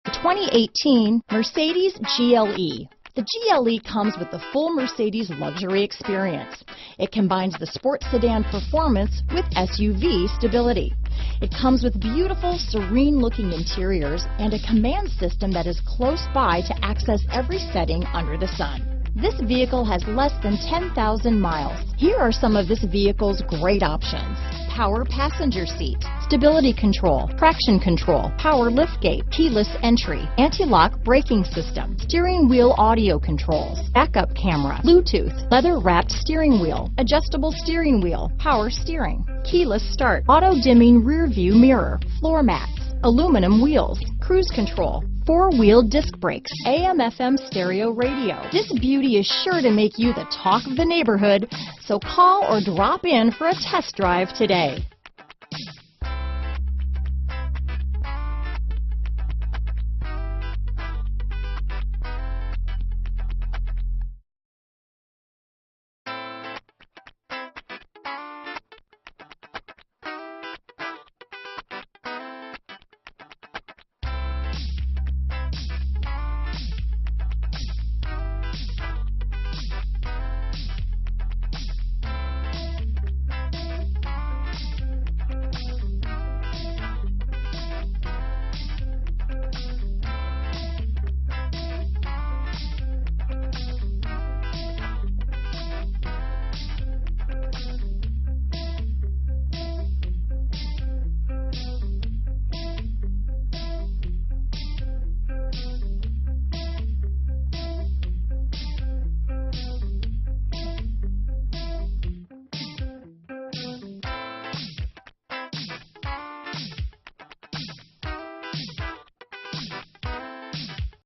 The 2018 Mercedes GLE. The GLE comes with the full Mercedes luxury experience. It combines the sports sedan performance with SUV stability. It comes with beautiful, serene-looking interiors and a command system that is close by to access every setting under the sun. This vehicle has less than 10,000 miles. Here are some of this vehicle's great options: power passenger seat, stability control, traction control, power liftgate, keyless entry, anti-lock braking system, steering wheel audio controls, backup camera, Bluetooth, leather-wrapped steering wheel, adjustable steering wheel, power steering, keyless start, auto-dimming rear view mirror, floor mats, aluminum wheels, cruise control, four-wheel disc brakes, AM/FM stereo radio. This beauty is sure to make you the talk of the neighborhood, so call or drop in for a test drive today.